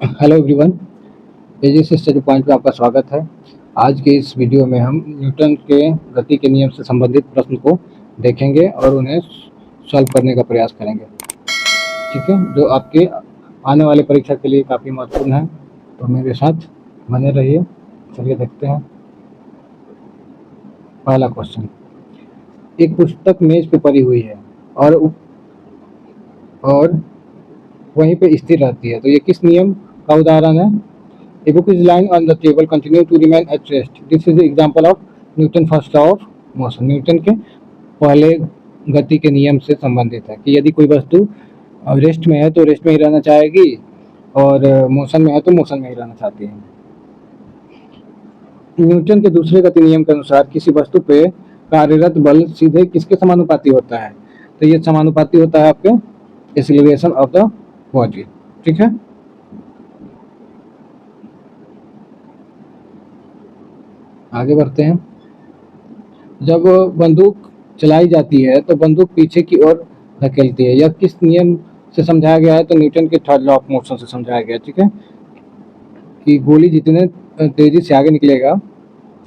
Hello everyone, एजी से study point पे आपका स्वागत है। आज के इस वीडियो में हम न्यूटन के गति के नियम से संबंधित प्रश्न को देखेंगे और उन्हें सॉल्व करने का प्रयास करेंगे। ठीक है, जो आपके आने वाले परीक्षा के लिए काफ़ी महत्वपूर्ण है, तो मेरे साथ बने रहिए। चलिए देखते हैं। पहला क्वेश्चन, एक पुस्तक मेज पे पड़ी हुई है और वहीं पे स्थिर रहती है, तो ये किस नियम का उदाहरण है? A book is lying on the table, continue to remain at rest. This is the example of Newton first law of motion. Newton के पहले गति के नियम से संबंधित है कि यदि कोई वस्तु रेस्ट में है तो रेस्ट में ही रहना चाहेगी और मोशन में है तो मोशन में ही रहना चाहती है। न्यूटन के दूसरे गति नियम के अनुसार किसी वस्तु पे कार्यरत बल सीधे किसके समानुपाती होता है? तो ये समानुपाती होता है आपके एक्सीलरेशन ऑफ द बॉडी। ठीक है, आगे बढ़ते हैं। जब बंदूक चलाई जाती है तो बंदूक पीछे की ओर धकेलती है। यह किस नियम से समझाया गया है? तो न्यूटन के थर्ड लॉ ऑफ मोशन से समझाया गया। ठीक है, कि गोली जितने तेजी से आगे निकलेगा,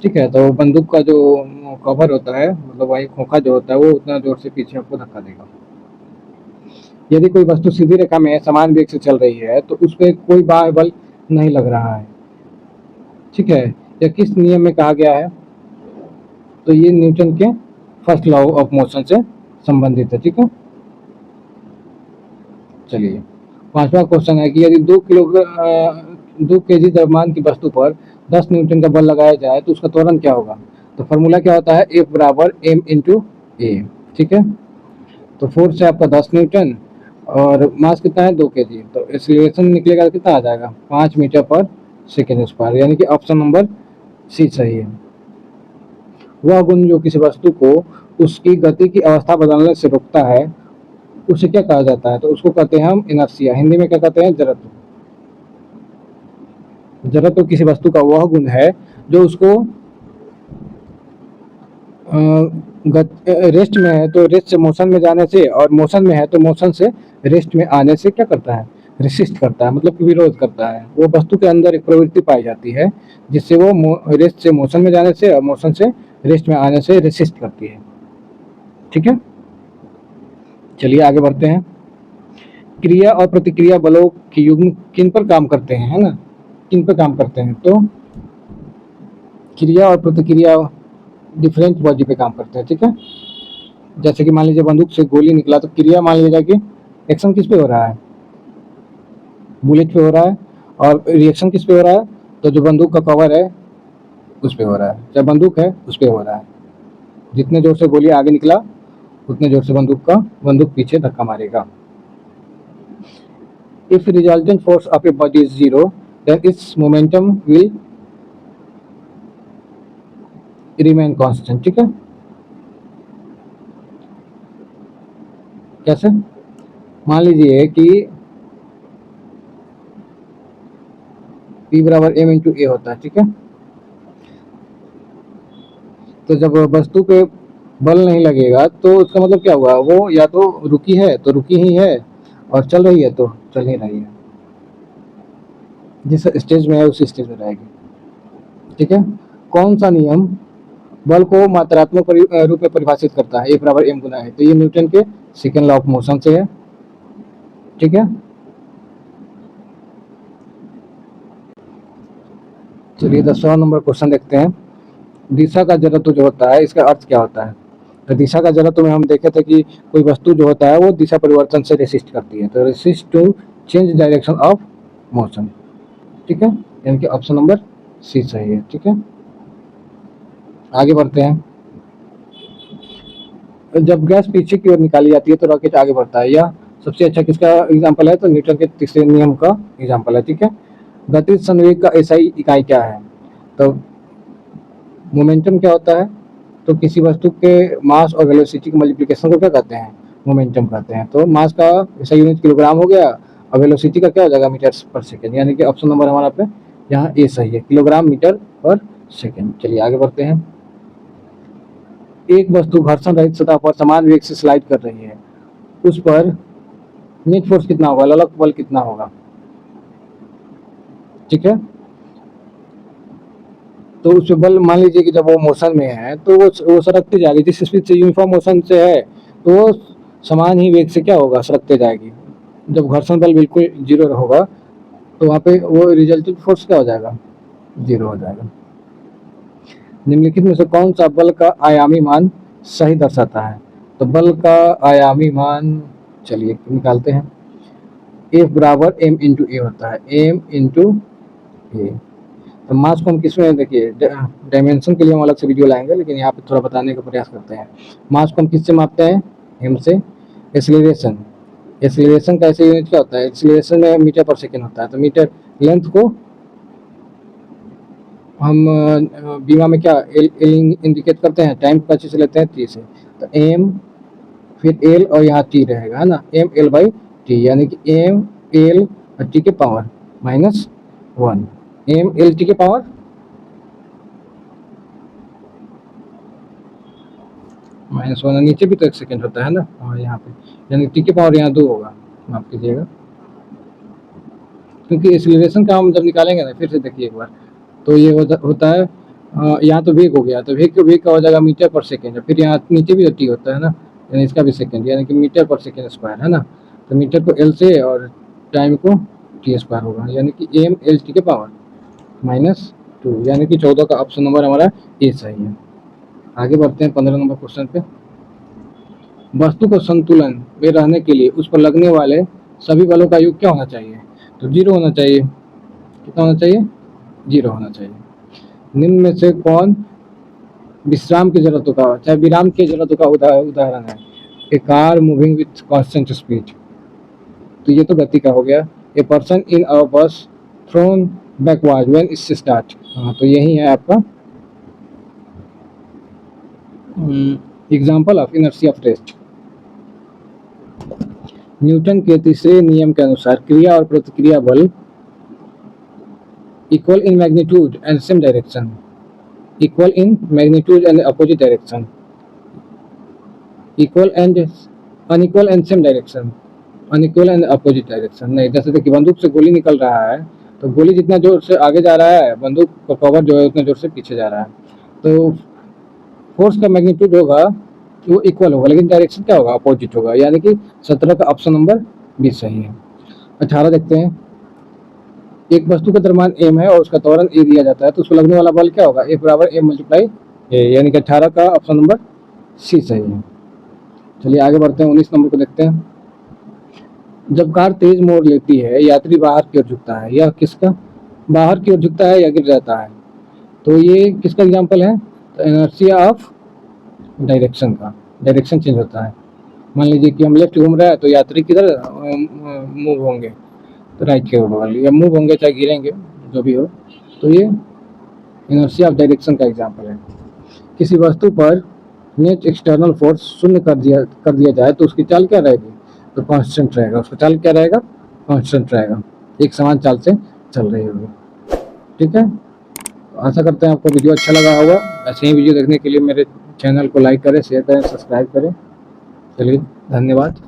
ठीक है, तो बंदूक का जो कवर होता है, मतलब वही खोखा जो होता है, वो उतना जोर से पीछे आपको धक्का देगा। यदि कोई वस्तु सीधी रेखा में समान वेग से चल रही है तो उस पर कोई बाह्य बल नहीं लग रहा है। ठीक है, यह किस नियम में कहा गया है? तो ये न्यूटन के फर्स्ट लॉ ऑफ मोशन से संबंधित है। ठीक है, चलिए पांचवा क्वेश्चन है कि यदि 2 kg द्रव्यमान की वस्तु पर 10 न्यूटन का बल लगाया जाए तो उसका त्वरण क्या होगा? तो फॉर्मूला क्या होता है? F बराबर m इंटू ए। ठीक है, तो फोर्स है आपका 10 न्यूटन और मास कितना है? 2 kg। तो एक्सीलरेशन निकलेगा कितना आ जाएगा? 5 मीटर पर सेकेंड स्क्वायर, यानी कि ऑप्शन नंबर सी सही है। वह गुण जो किसी वस्तु को उसकी गति की अवस्था बदलने से रोकता है उसे क्या कहा जाता है? तो उसको कहते हैं हम इनर्शिया। हिंदी में क्या कहते हैं? जड़त्व। जड़त्व किसी वस्तु का वह गुण है जो उसको रेस्ट में है तो रेस्ट से मोशन में जाने से, और मोशन में है तो मोशन से रेस्ट में आने से क्या करता है? रेसिस्ट करता है, मतलब कि विरोध करता है। वो वस्तु के अंदर एक प्रवृत्ति पाई जाती है जिससे वो रेस्ट से मोशन में जाने से और मोशन से रेस्ट में आने से रेसिस्ट करती है। ठीक है, चलिए आगे बढ़ते हैं। क्रिया और प्रतिक्रिया बलों की युग्म किन पर काम करते हैं, है ना? किन पर काम करते हैं? तो क्रिया और प्रतिक्रिया डिफरेंट बॉडी पे काम करते हैं। ठीक है, जैसे कि मान लीजिए बंदूक से गोली निकला तो क्रिया मान लीजिए कि एक्शन किस पे हो रहा है? बुलेट पे हो रहा है। और रिएक्शन किस पे हो रहा है? तो जो बंदूक का कवर है उस पे हो रहा है, चाहे बंदूक है उस पे हो रहा है। जितने जोर से गोली आगे निकला उतने जोर से बंदूक पीछे धक्का मारेगा। If resultant force of a body is zero, then its momentum will remain constant। ठीक है, कैसे? मान लीजिए कि P बराबर m इंटू ए होता है। ठीक है, तो जब वस्तु पे बल नहीं लगेगा तो उसका मतलब क्या हुआ? वो या तो रुकी है तो रुकी ही है और चल रही है तो चल ही रही है। जिस स्टेज में है उसी स्टेज में रहेगी। ठीक है, कौन सा नियम बल को मात्रात्मक रूप में परिभाषित करता है? ए बराबर एम गुना है। तो ये न्यूटन के सेकेंड लॉ ऑफ मोशन से है। ठीक है, चलिए 10वां नंबर क्वेश्चन देखते हैं। दिशा का जड़त्व जो होता है इसका अर्थ क्या होता है? तो दिशा का जड़त्व में हम देखे थे कि कोई वस्तु जो होता है वो दिशा परिवर्तन से रेसिस्ट करती है, तो resist to change direction of motion. ठीक है, यानी कि ऑप्शन नंबर सी सही है। ठीक है, आगे बढ़ते हैं। जब गैस पीछे की ओर निकाली जाती है तो रॉकेट आगे बढ़ता है। यह सबसे अच्छा किसका एग्जाम्पल है? तो न्यूटन के तीसरे नियम का एग्जाम्पल है। ठीक है, गतिज संवेग का एसआई इकाई क्या है? तो मोमेंटम क्या होता है? तो किसी वस्तु के मास और वेलोसिटी के मल्टीप्लिकेशन को क्या कहते हैं? मोमेंटम कहते हैं। तो मास का ऐसा यूनिट किलोग्राम हो गया और वेलोसिटी का क्या हो जाएगा? मीटर पर सेकेंड, यानी कि ऑप्शन नंबर हमारा पे यहाँ ए सही है, किलोग्राम मीटर पर सेकेंड। चलिए आगे बढ़ते हैं। एक वस्तु घर्षण रहित सतह पर समान वेग से स्लाइड कर रही है, उस पर नेट फोर्स कितना होगा? ललक बल कितना होगा? ठीक है। तो उस बल मान लीजिए कि जब वो मोशन में है तो वो सरकती जाएगी, जिस स्पीड से यूनिफॉर्म मोशन से है तो वो समान ही वेग से क्या होगा, सरकते जाएगी। जब घर्षण बल बिल्कुल जीरो होगा तो वहाँ पे वो रिजल्टेंट फोर्स क्या हो जाएगा, जीरो हो जाएगा। निम्नलिखित में से कौन सा बल का आयामी मान सही दर्शाता है? तो बल का आयामी मान चलिए निकालते हैं। F बराबर m इंटू ए होता है, m इंटू ए। तो मास को हम किसमें, देखिए डायमेंशन के लिए हम अलग से वीडियो लाएंगे, लेकिन यहाँ पे थोड़ा बताने का प्रयास करते हैं। मास को हम किससे मापते हैं, m से। एक्सीलरेशन, एक्सीलरेशन का ऐसे यूनिट क्या होता है, एक्सीलरेशन में मीटर पर सेकेंड होता है। तो मीटर लेंथ को हम बीमा में क्या एल इंडिकेट करते हैं, टाइम का चीज लेते हैं टी से। तो एम फिर एल और यहाँ टी रहेगा, है ना, एम एल बाई टी, यानी कि एम एल और टी के पावर -1, एम एल टी के पावर -1। नीचे भी तो 1 सेकेंड होता है ना, और यहाँ पे यानी टी के पावर यहाँ 2 होगा, माफ कीजिएगा, क्योंकि एक्सीलरेशन का हम जब निकालेंगे ना, फिर से देखिए एक बार, तो ये होता है यहाँ तो वेग हो गया, तो वेग का हो जाएगा मीटर पर सेकेंड, फिर यहाँ नीचे भी तो टी होता है ना, यानी इसका भी सेकेंड, यानी कि मीटर पर सेकेंड स्क्वायर, है ना। तो मीटर को एल से और टाइम को टी स्क्वायर होगा, यानी कि एम एल टी के पावर -2, यानी कि 14 का ऑप्शन नंबर हमारा ए सही है। आगे बढ़ते हैं 15 नंबर क्वेश्चन पे। वस्तु को संतुलन में रहने के लिए उस पर लगने वाले सभी बलों का योग क्या होना चाहिए? तो 0 होना चाहिए। कितना होना चाहिए? 0 होना चाहिए। निम्न में से कौन विश्राम की जरूरतों का, चाहे विराम की जरूरतों का उदाहरण है? A car moving with constant speed, तो ये तो गति का हो गया। A person in a bus thrown backward when it start, हाँ तो यही है आपका example of inertia of rest. Newton के तीसरे नियम के अनुसार क्रिया और प्रतिक्रिया बल equal in magnitude and same direction, equal in magnitude and opposite direction, equal and unequal and same direction, unequal and opposite direction नहीं। जैसे देखिए बंदूक से गोली निकल रहा है, तो गोली जितना जोर से आगे जा रहा है, बंदूक का कवर जो है उतना जोर से पीछे जा रहा है, तो फोर्स का मैग्नीट्यूड होगा वो इक्वल होगा, लेकिन डायरेक्शन क्या होगा, अपोजिट होगा, यानी कि 17 का ऑप्शन नंबर 20 सही है। 18 देखते हैं। एक वस्तु का द्रव्यमान m है और उसका त्वरण a दिया जाता है, तो उसको लगने वाला बल क्या होगा, F बराबर m मल्टीप्लाई a, यानी कि 18 का ऑप्शन नंबर सी सही है। चलिए आगे बढ़ते हैं, 19 नंबर को देखते हैं। जब कार तेज मोड़ लेती है, यात्री बाहर की ओर झुकता है, यह किसका, बाहर की ओर झुकता है या गिर जाता है? तो ये किसका एग्जाम्पल है? तो इनर्शिया ऑफ डायरेक्शन का, डायरेक्शन चेंज होता है। मान लीजिए कि हम लेफ्ट घूम रहे हैं, तो यात्री किधर मूव होंगे, तो राइट के बगल, या मूव होंगे चाहे गिरेंगे, जो भी हो। तो ये इनर्शिया ऑफ डायरेक्शन का एग्जाम्पल है। किसी वस्तु पर नेट एक्सटर्नल फोर्स शून्य कर दिया जाए तो उसकी चाल क्या रहेगी? तो कांस्टेंट रहेगा, उसका चाल क्या रहेगा, कांस्टेंट रहेगा, एक समान चाल से चल रही होगी। ठीक है, तो आशा करते हैं आपको वीडियो अच्छा लगा होगा। ऐसे ही वीडियो देखने के लिए मेरे चैनल को लाइक करें, शेयर करें, सब्सक्राइब करें। चलिए धन्यवाद।